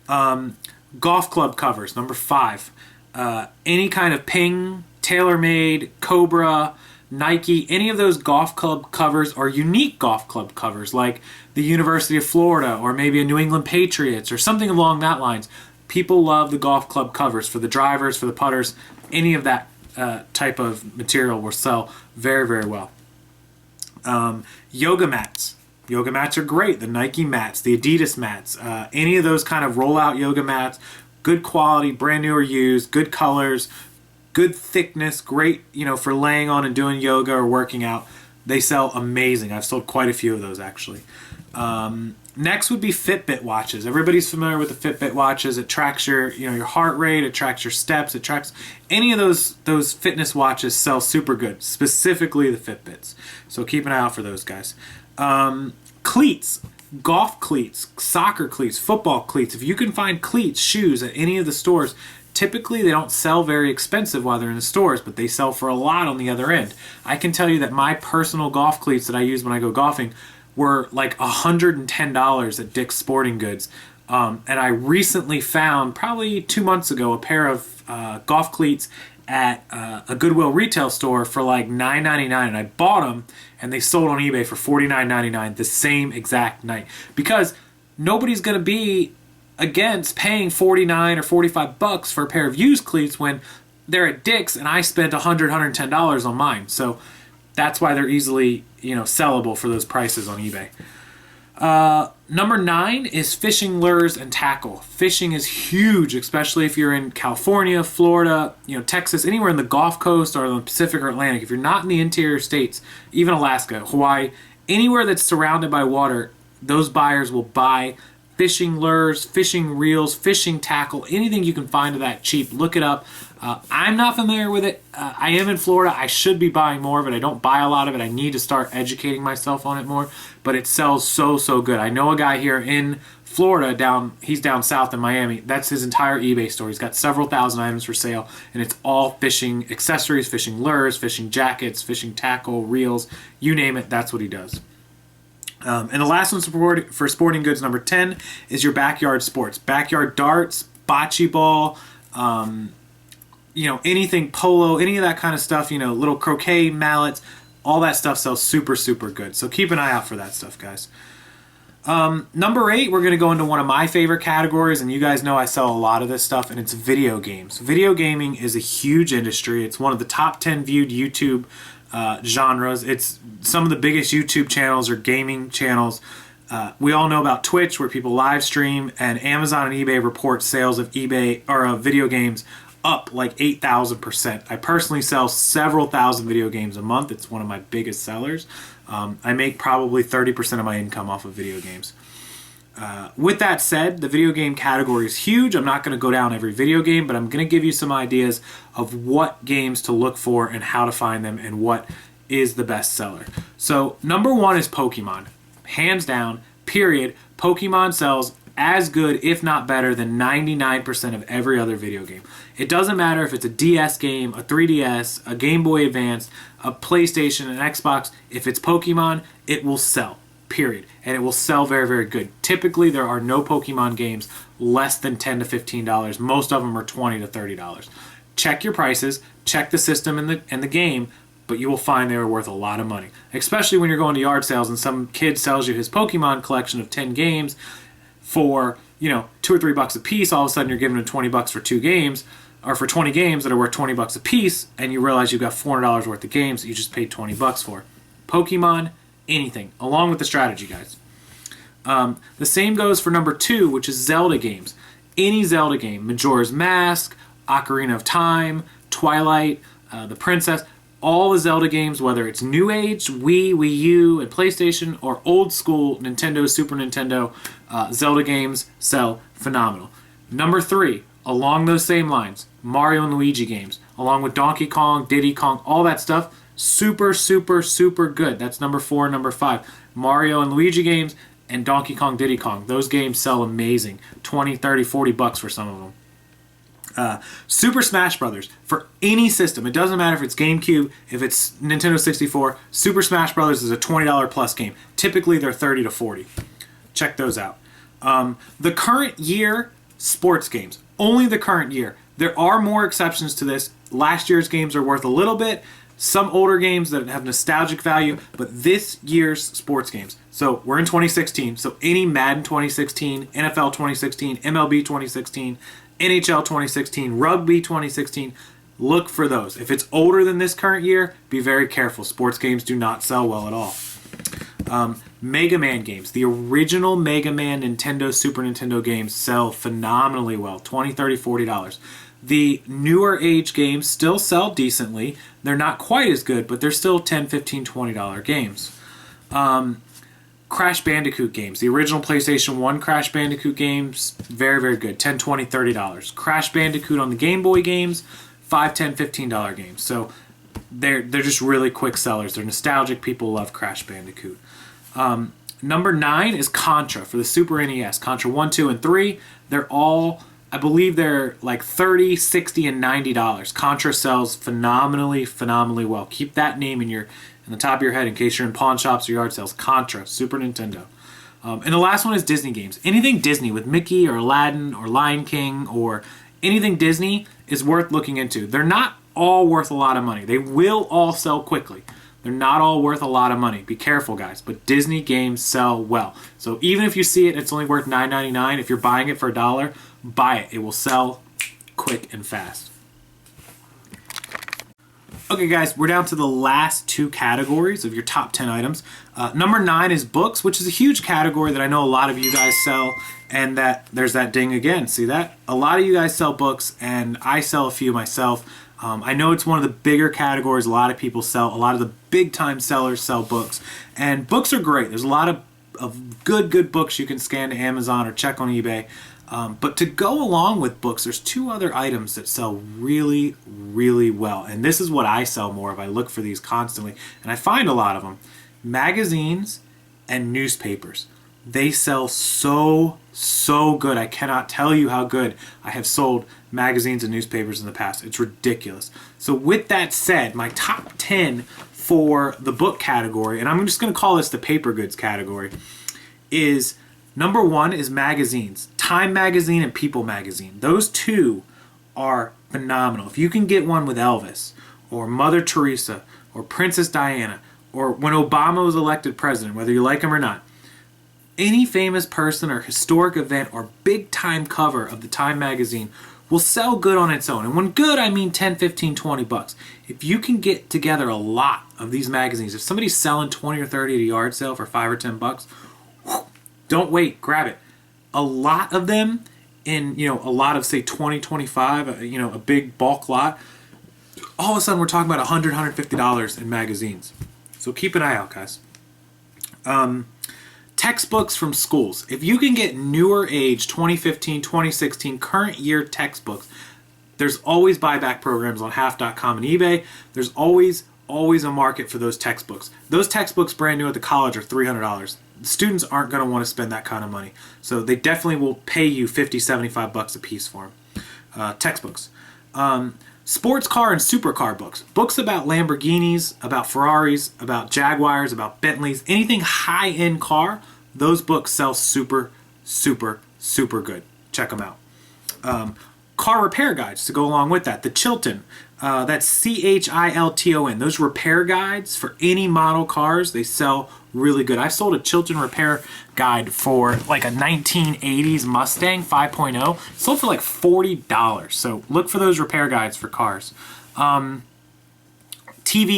Golf club covers, number 5. Any kind of Ping, TaylorMade, Cobra, Nike, any of those golf club covers or unique golf club covers like the University of Florida or maybe a New England Patriots or something along that lines. People love the golf club covers for the drivers, for the putters. Any of that type of material will sell very, very well. Yoga mats. Yoga mats are great. The Nike mats, the Adidas mats, any of those kind of rollout yoga mats, good quality, brand new or used, good colors, good thickness, great, for laying on and doing yoga or working out. They sell amazing. I've sold quite a few of those actually. Next would be Fitbit watches. Everybody's familiar with the Fitbit watches. It tracks your heart rate, it tracks your steps, it tracks any of those fitness watches sell super good, specifically the Fitbits. So keep an eye out for those guys. Cleats, golf cleats, soccer cleats, football cleats. If you can find cleats, shoes at any of the stores, typically they don't sell very expensive while they're in the stores, but they sell for a lot on the other end. I can tell you that my personal golf cleats that I use when I go golfing were like $110 at Dick's Sporting Goods. And I recently found, probably 2 months ago, a pair of golf cleats at a Goodwill retail store for like $9.99, and I bought them and they sold on eBay for $49.99 the same exact night, because nobody's going to be against paying $49 or $45 for a pair of used cleats when they're at Dick's and I spent $110 on mine. So that's why they're easily sellable for those prices on eBay. Number 9 is fishing lures and tackle. Fishing is huge, especially if you're in California, Florida, Texas, anywhere in the Gulf Coast or the Pacific or Atlantic. If you're not in the interior states, even Alaska, Hawaii, anywhere that's surrounded by water, those buyers will buy fishing lures, fishing reels, fishing tackle, anything you can find of that cheap. Look it up. I'm not familiar with it. I am in Florida. I should be buying more of it. I don't buy a lot of it. I need to start educating myself on it more, but it sells so good. I know a guy here in Florida, he's down south in Miami. That's his entire eBay store. He's got several thousand items for sale, and it's all fishing accessories, fishing lures, fishing jackets, fishing tackle, reels, you name it, that's what he does. And the last one for sporting goods, number 10, is your backyard sports. Backyard darts, bocce ball, anything polo, any of that kind of stuff, little croquet mallets, all that stuff sells super good. So keep an eye out for that stuff, guys. Number 8, we're going to go into one of my favorite categories, and you guys know I sell a lot of this stuff, and it's video games. Video gaming is a huge industry. It's one of the top 10 viewed YouTube genres. It's some of the biggest YouTube channels or gaming channels. We all know about Twitch, where people live stream, and Amazon and eBay report sales of video games up like 8,000%. I personally sell several thousand video games a month. It's one of my biggest sellers. I make probably 30% of my income off of video games. With that said, the video game category is huge. I'm not going to go down every video game, but I'm going to give you some ideas of what games to look for and how to find them and what is the best seller. So number 1 is Pokemon. Hands down, period. Pokemon sells as good, if not better, than 99% of every other video game. It doesn't matter if it's a DS game, a 3DS, a Game Boy Advance, a PlayStation, an Xbox. If it's Pokemon, it will sell. period. And it will sell very, very good. Typically, there are no Pokemon games less than $10 to $15. Most of them are $20 to $30. Check your prices, check the system and the game, but you will find they are worth a lot of money. Especially when you're going to yard sales and some kid sells you his Pokemon collection of 10 games for, $2 or $3 a piece. All of a sudden you're giving him $20 for 2 games, or for 20 games that are worth $20 a piece, and you realize you've got $400 worth of games that you just paid $20 for. Pokemon, anything, along with the strategy guides. The same goes for number 2, which is Zelda games. Any Zelda game, Majora's Mask, Ocarina of Time, Twilight, The Princess, all the Zelda games, whether it's New Age, Wii, Wii U, and PlayStation, or old school Nintendo, Super Nintendo, Zelda games sell phenomenal. Number 3, along those same lines, Mario and Luigi games, along with Donkey Kong, Diddy Kong, all that stuff, super, super, super good. That's number 4 and number 5. Mario and Luigi games and Donkey Kong, Diddy Kong. Those games sell amazing. 20, 30, 40 bucks for some of them. Super Smash Brothers for any system. It doesn't matter if it's GameCube, if it's Nintendo 64. Super Smash Brothers is a $20 plus game. Typically, they're 30 to 40. Check those out. The current year sports games. Only the current year. There are more exceptions to this. Last year's games are worth a little bit. Some older games that have nostalgic value, but this year's sports games. So we're in 2016. So any Madden 2016, NFL 2016, MLB 2016, NHL 2016, Rugby 2016, look for those. If it's older than this current year, be very careful. Sports games do not sell well at all. Mega Man games. The original Mega Man Nintendo, Super Nintendo games sell phenomenally well. $20, $30, $40. The newer age games still sell decently. They're not quite as good, but they're still $10, $15, $20 games. Crash Bandicoot games. The original PlayStation 1 Crash Bandicoot games, very, very good. $10, $20, $30. Crash Bandicoot on the Game Boy games, $5, $10, $15 games. So they're just really quick sellers. They're nostalgic. People love Crash Bandicoot. Number 9 is Contra for the Super NES. Contra 1, 2, and 3. They're all, I believe they're like $30, $60, and $90. Contra sells phenomenally, phenomenally well. Keep that name in the top of your head in case you're in pawn shops or yard sales. Contra, Super Nintendo. And the last one is Disney games. Anything Disney with Mickey or Aladdin or Lion King or anything Disney is worth looking into. They're not all worth a lot of money. They will all sell quickly. They're not all worth a lot of money. Be careful, guys. But Disney games sell well. So even if you see it, it's only worth $9.99. If you're buying it for $1, buy it. It will sell quick and fast. Okay, guys, we're down to the last 2 categories of your top 10 items. Number 9 is books, which is a huge category that I know a lot of you guys sell. And that there's that ding again. See that? A lot of you guys sell books, and I sell a few myself. I know it's one of the bigger categories a lot of people sell. A lot of the big-time sellers sell books. And books are great. There's a lot of good books you can scan to Amazon or check on eBay. But to go along with books, there's 2 other items that sell really, really well. And this is what I sell more of. I look for these constantly. And I find a lot of them. Magazines and newspapers. They sell so good. I cannot tell you how good I have sold magazines and newspapers in the past. It's ridiculous. So with that said, my top 10 for the book category, and I'm just going to call this the paper goods category, is number 1 is magazines. Time Magazine and People Magazine. Those 2 are phenomenal. If you can get one with Elvis or Mother Teresa or Princess Diana or when Obama was elected president, whether you like him or not, any famous person or historic event or big time cover of the Time Magazine will sell good on its own. And when good, I mean 10, 15, 20 bucks. If you can get together a lot of these magazines, if somebody's selling 20 or 30 at a yard sale for 5 or 10 bucks, don't wait, grab it. A lot of them in, a lot of say 20, 25, a big bulk lot, all of a sudden we're talking about $100, $150 in magazines. So keep an eye out, guys. Textbooks from schools. If you can get newer age, 2015, 2016, current year textbooks, there's always buyback programs on half.com and eBay. There's always a market for those textbooks. Those textbooks brand new at the college are $300. Students aren't going to want to spend that kind of money. So they definitely will pay you $50, $75 a piece for them. Textbooks. sports car and supercar books. Books about Lamborghinis, about Ferraris, about Jaguars, about Bentleys, anything high-end car, those books sell super, super, super good. Check them out. Car repair guides to go along with that. The Chilton, that's Chilton. Those repair guides for any model cars, they sell really good. I sold a Chilton repair guide for like a 1980s Mustang 5.0. Sold for like $40. So look for those repair guides for cars. TV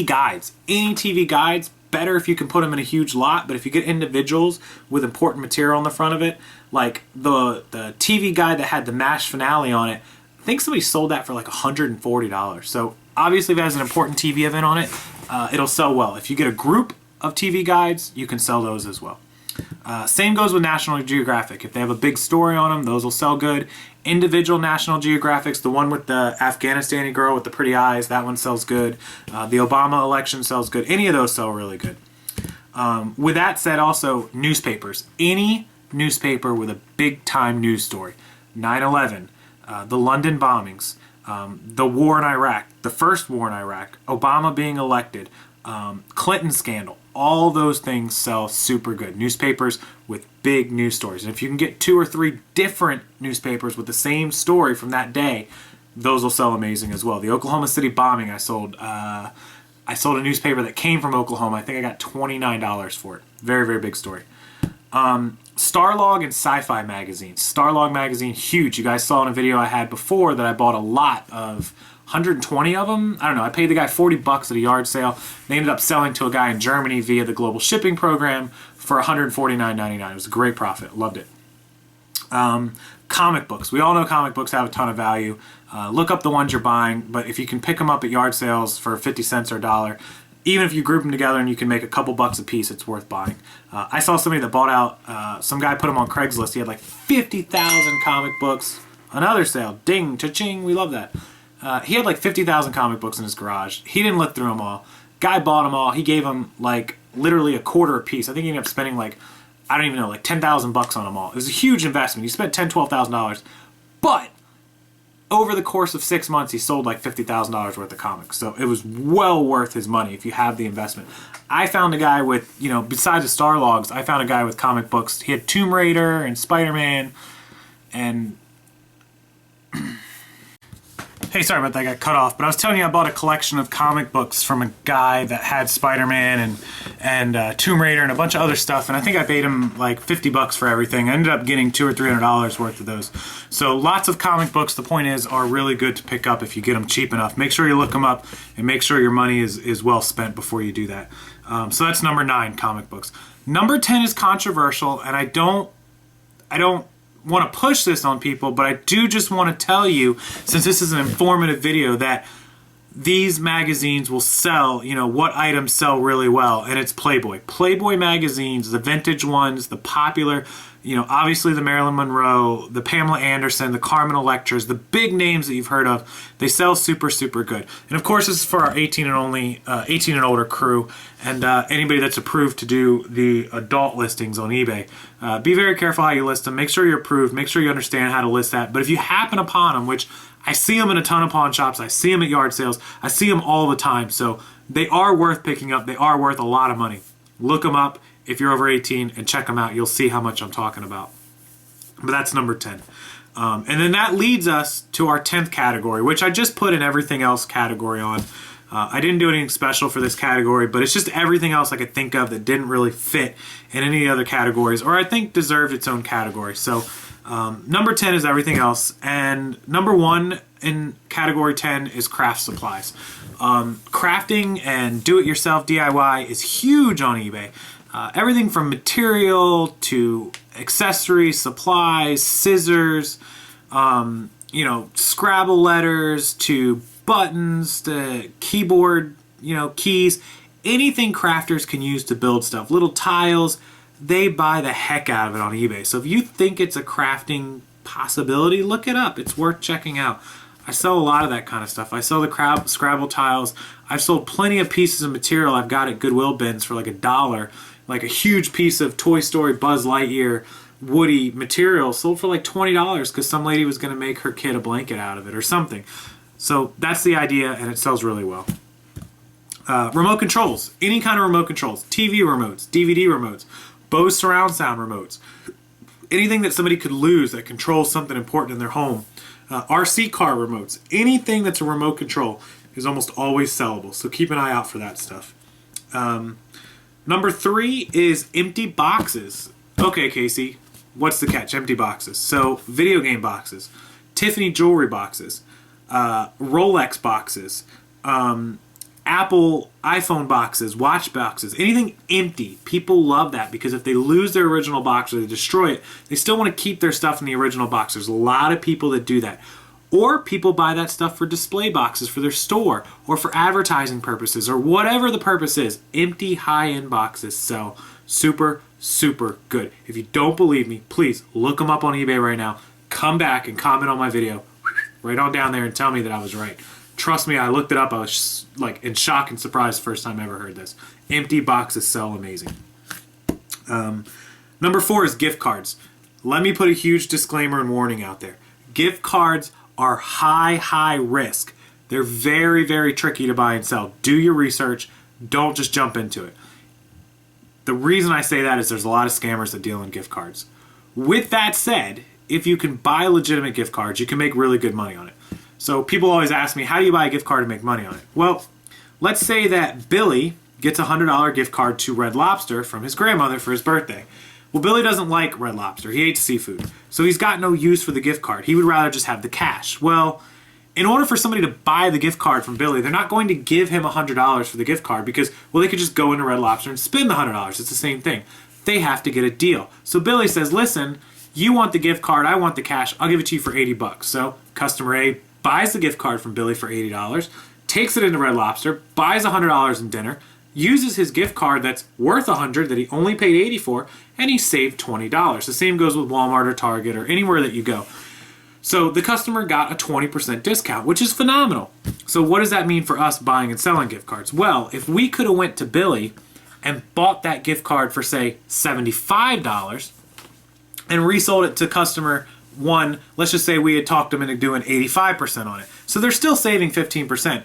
guides. Any TV guides, better if you can put them in a huge lot, but if you get individuals with important material on the front of it, like the TV guide that had the MASH finale on it, I think somebody sold that for like $140. So obviously if it has an important TV event on it, it'll sell well. If you get a group of TV guides, you can sell those as well. Same goes with National Geographic. If they have a big story on them, those will sell good. Individual National Geographics, the one with the Afghanistani girl with the pretty eyes, that one sells good. The Obama election sells good. Any of those sell really good. With that said, also newspapers. Any newspaper with a big time news story. 9/11, the London bombings, the war in Iraq, the first war in Iraq, Obama being elected, Clinton scandal. All those things sell super good. Newspapers with big news stories. And if you can get 2 or 3 different newspapers with the same story from that day, those will sell amazing as well. The Oklahoma City bombing, I sold a newspaper that came from Oklahoma. I think I got $29 for it. Very, very big story. Starlog and Sci-Fi magazine. Starlog magazine, huge. You guys saw in a video I had before that I bought a lot of, 120 of them. I don't know. I paid the guy $40 at a yard sale. They ended up selling to a guy in Germany via the global shipping program for $149.99. It was a great profit. Loved it. Comic books. We all know comic books have a ton of value. Look up the ones you're buying, but if you can pick them up at yard sales for 50 cents or a dollar, even if you group them together and you can make a couple bucks a piece, it's worth buying. I saw somebody that bought out, some guy put them on Craigslist. He had like 50,000 comic books. Another sale. Ding, cha-ching. We love that. He had like 50,000 comic books in his garage. He didn't look through them all. Guy bought them all. He gave them like literally a quarter a piece. I think he ended up spending like, I don't even know, like 10,000 bucks on them all. It was a huge investment. He spent $10,000, $12,000. But over the course of 6 months, he sold like $50,000 worth of comics. So it was well worth his money if you have the investment. I found a guy with, you know, besides the Starlogs, I found a guy with comic books. He had Tomb Raider and Spider-Man and... Hey, sorry about that, I got cut off, but I was telling you I bought a collection of comic books from a guy that had Spider-Man and Tomb Raider and a bunch of other stuff, and I think I paid him like $50 for everything. I ended up getting $200 or $300 worth of those. So lots of comic books, the point is, are really good to pick up if you get them cheap enough. Make sure you look them up and make sure your money is well spent before you do that. So that's number 9, comic books. Number 10 is controversial, and I don't want to push this on people, but I do just want to tell you, since this is an informative video, that these magazines will sell, you know, what items sell really well, and it's Playboy. Playboy magazines, the vintage ones, the popular, you know, obviously the Marilyn Monroe, the Pamela Anderson, the Carmen Electras, the big names that you've heard of, they sell super, super good. And of course, this is for our 18 and older crew, and anybody that's approved to do the adult listings on eBay. Be very careful how you list them. Make sure you're approved. Make sure you understand how to list that. But if you happen upon them, which I see them in a ton of pawn shops, I see them at yard sales, I see them all the time, so they are worth picking up. They are worth a lot of money. Look them up if you're over 18 and check them out. You'll see how much I'm talking about. But that's number 10. And then that leads us to our 10th category, which I just put an everything else category on. I didn't do anything special for this category, but it's just everything else I could think of that didn't really fit in any other categories, or I think deserved its own category. So number 10 is everything else, and number 1 in category 10 is craft supplies. Crafting and do-it-yourself DIY is huge on eBay. Everything from material to accessories, supplies, scissors, you know, Scrabble letters to buttons to keyboard, you know, keys. Anything crafters can use to build stuff. Little tiles, they buy the heck out of it on eBay. So if you think it's a crafting possibility, look it up. It's worth checking out. I sell a lot of that kind of stuff. I sell the Scrabble tiles. I've sold plenty of pieces of material I've got at Goodwill bins for like $1. Like a huge piece of Toy Story Buzz Lightyear Woody material sold for like $20 because some lady was going to make her kid a blanket out of it or something. So that's the idea, and it sells really well. Remote controls, any kind of remote controls, TV remotes, DVD remotes, Bose surround sound remotes, anything that somebody could lose that controls something important in their home. RC car remotes, anything that's a remote control is almost always sellable. So keep an eye out for that stuff. Number 3 is empty boxes. Okay, Casey, what's the catch? Empty boxes. So video game boxes, Tiffany jewelry boxes, Rolex boxes, Apple iPhone boxes, watch boxes, anything empty. People love that because if they lose their original box or they destroy it, they still want to keep their stuff in the original box. There's a lot of people that do that. Or people buy that stuff for display boxes for their store or for advertising purposes or whatever the purpose is. Empty high-end boxes sell super, super good. If you don't believe me, please look them up on eBay right now. Come back and comment on my video. Right on down there and tell me that I was right. Trust me, I looked it up. I was just, like in shock and surprise the first time I ever heard this. Empty boxes sell amazing. Number 4 is gift cards. Let me put a huge disclaimer and warning out there. Gift cards are high risk. They're very, very tricky to buy and sell. Do your research. Don't just jump into it. The reason I say that is there's a lot of scammers that deal in gift cards. With that said, if you can buy legitimate gift cards, you can make really good money on it. So people always ask me, how do you buy a gift card and make money on it? Well, let's say that Billy gets a $100 gift card to Red Lobster from his grandmother for his birthday. Well, Billy doesn't like Red Lobster. He hates seafood. So he's got no use for the gift card. He would rather just have the cash. Well, in order for somebody to buy the gift card from Billy, they're not going to give him $100 for the gift card because, well, they could just go into Red Lobster and spend the $100. It's the same thing. They have to get a deal. So Billy says, listen, you want the gift card, I want the cash, I'll give it to you for $80. So customer A buys the gift card from Billy for $80, takes it into Red Lobster, buys $100 in dinner, uses his gift card that's worth $100 that he only paid $80 for, and he saved $20. The same goes with Walmart or Target or anywhere that you go. So the customer got a 20% discount, which is phenomenal. So what does that mean for us buying and selling gift cards? Well, if we could have went to Billy and bought that gift card for, say, $75 and resold it to customer 1, let's just say we had talked them into doing 85% on it. So they're still saving 15%.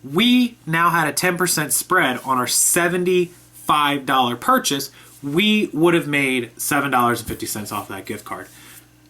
We now had a 10% spread on our $75 purchase. We would have made $7.50 off that gift card.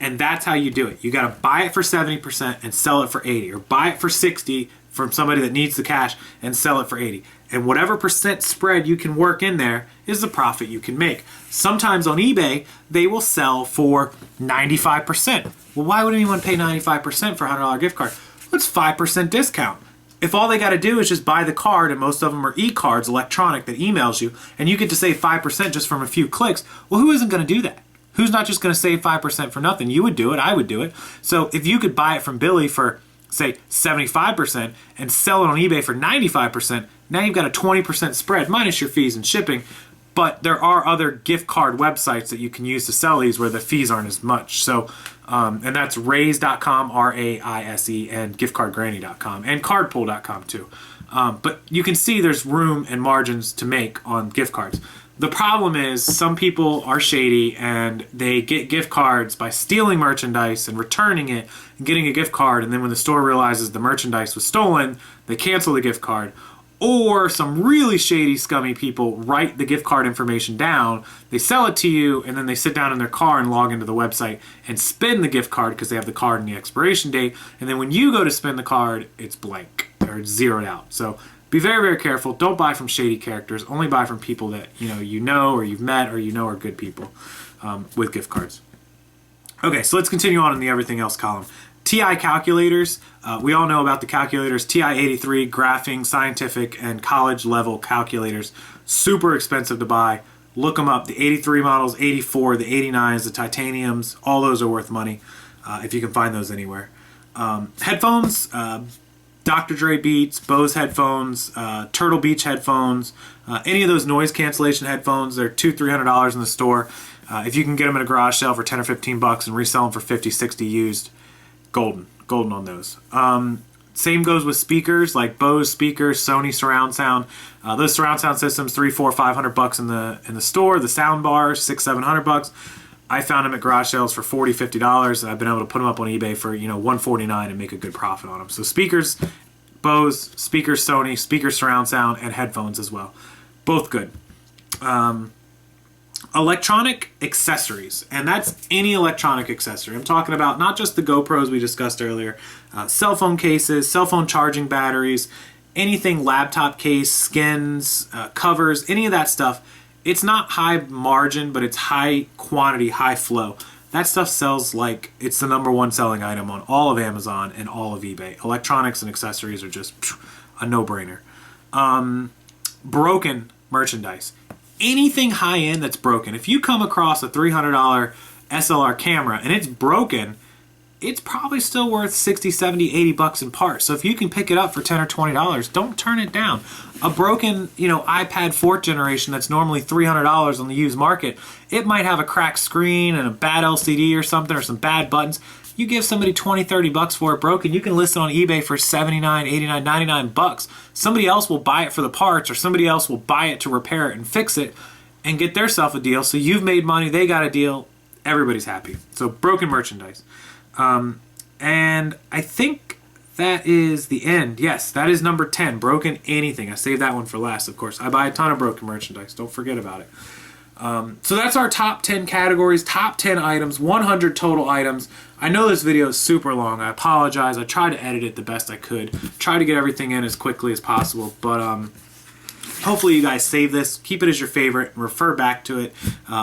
And that's how you do it. You got to buy it for 70% and sell it for 80, or buy it for 60 from somebody that needs the cash and sell it for 80. And whatever percent spread you can work in there is the profit you can make. Sometimes on eBay, they will sell for 95%. Well, why would anyone pay 95% for a $100 gift card? Well, it's 5% discount. If all they got to do is just buy the card, and most of them are e-cards, electronic, that emails you, and you get to save 5% just from a few clicks, well, who isn't going to do that? Who's not just going to save 5% for nothing? You would do it. I would do it. So if you could buy it from Billy for, say, 75% and sell it on eBay for 95%, now you've got a 20% spread minus your fees and shipping. But there are other gift card websites that you can use to sell these where the fees aren't as much. So, and that's raise.com, R-A-I-S-E, and giftcardgranny.com, and cardpool.com too. But you can see there's room and margins to make on gift cards. The problem is some people are shady and they get gift cards by stealing merchandise and returning it and getting a gift card, and then when the store realizes the merchandise was stolen, they cancel the gift card. Or some really shady, scummy people write the gift card information down, they sell it to you, and then they sit down in their car and log into the website and spend the gift card because they have the card and the expiration date, and then when you go to spend the card, it's blank or it's zeroed out. So be very, very careful. Don't buy from shady characters. Only buy from people that you know or you've met or you know are good people with gift cards. Okay, so let's continue on in the everything else column. TI calculators. We all know about the calculators. TI-83, graphing, scientific, and college level calculators. Super expensive to buy. Look them up. The 83 models, 84, the 89s, the titaniums, all those are worth money if you can find those anywhere. Headphones. Dr. Dre Beats, Bose headphones, Turtle Beach headphones, any of those noise cancellation headphones, they're $200-$300 in the store. If you can get them at a garage sale for 10 or 15 bucks and resell them for 50, 60 used, golden on those. Same goes with speakers, like Bose speakers, Sony surround sound. Those surround sound systems, $300, $400, $500 in the store. The sound bars, $600, $700. I found them at garage sales for $40, $50, and I've been able to put them up on eBay for, you know, $149 and make a good profit on them. So speakers, Bose, speakers Sony, speakers surround sound, and headphones as well. Both good. Electronic accessories, and that's any electronic accessory. I'm talking about not just the GoPros we discussed earlier, cell phone cases, cell phone charging batteries, anything laptop case, skins, covers, any of that stuff. It's not high margin, but it's high quantity, high flow. That stuff sells like it's the #1 selling item on all of Amazon and all of eBay. Electronics and accessories are just a no-brainer. Broken merchandise. Anything high-end that's broken. If you come across a $300 SLR camera and it's broken, it's probably still worth 60, 70, 80 bucks in parts. So if you can pick it up for $10 or $20, don't turn it down. A broken, you know, iPad 4th generation that's normally $300 on the used market, it might have a cracked screen and a bad LCD or something or some bad buttons. You give somebody 20, 30 bucks for it broken, you can list it on eBay for 79, 89, 99 bucks. Somebody else will buy it for the parts, or somebody else will buy it to repair it and fix it and get theirself a deal. So you've made money, they got a deal, everybody's happy. So broken merchandise. And I think that is the end. Yes, that is number 10, broken anything. I saved that one for last, of course. I buy a ton of broken merchandise. Don't forget about it. So that's our top 10 categories, top 10 items, 100 total items. I know this video is super long. I apologize. I tried to edit it the best I could. Try to get everything in as quickly as possible, but hopefully you guys save this, keep it as your favorite, and refer back to it.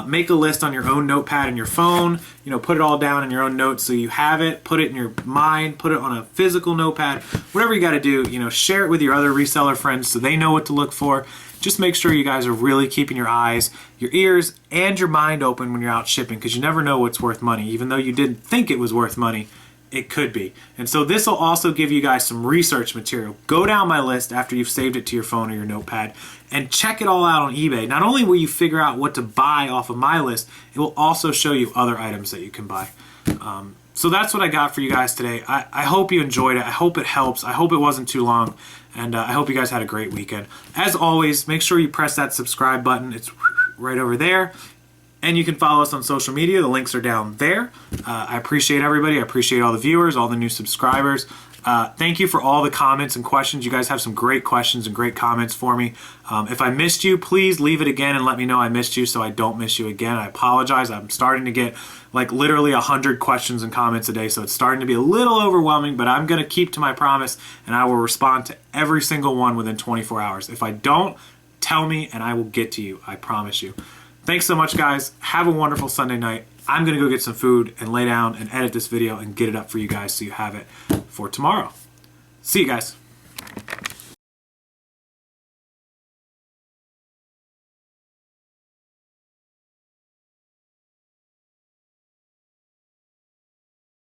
Make a list on your own notepad in your phone. You know, put it all down in your own notes so you have it. Put it in your mind. Put it on a physical notepad. Whatever you got to do, you know, share it with your other reseller friends so they know what to look for. Just make sure you guys are really keeping your eyes, your ears, and your mind open when you're out shipping, because you never know what's worth money. Even though you didn't think it was worth money, it could be. And so this will also give you guys some research material. Go down my list after you've saved it to your phone or your notepad and check it all out on eBay. Not only will you figure out what to buy off of my list, it will also show you other items that you can buy. So that's what I got for you guys today. I hope you enjoyed it. I hope it helps. I hope it wasn't too long. And I hope you guys had a great weekend. As always, make sure you press that subscribe button. It's right over there. And you can follow us on social media. The links are down there. I appreciate everybody. I appreciate all the viewers, all the new subscribers. Thank you for all the comments and questions. You guys have some great questions and great comments for me. If I missed you, please leave it again and let me know I missed you so I don't miss you again. I apologize. I'm starting to get like literally 100 questions and comments a day, so it's starting to be a little overwhelming, but I'm going to keep to my promise, and I will respond to every single one within 24 hours. If I don't, tell me and I will get to you. I promise you. Thanks so much, guys. Have a wonderful Sunday night. I'm going to go get some food and lay down and edit this video and get it up for you guys so you have it for tomorrow. See you guys.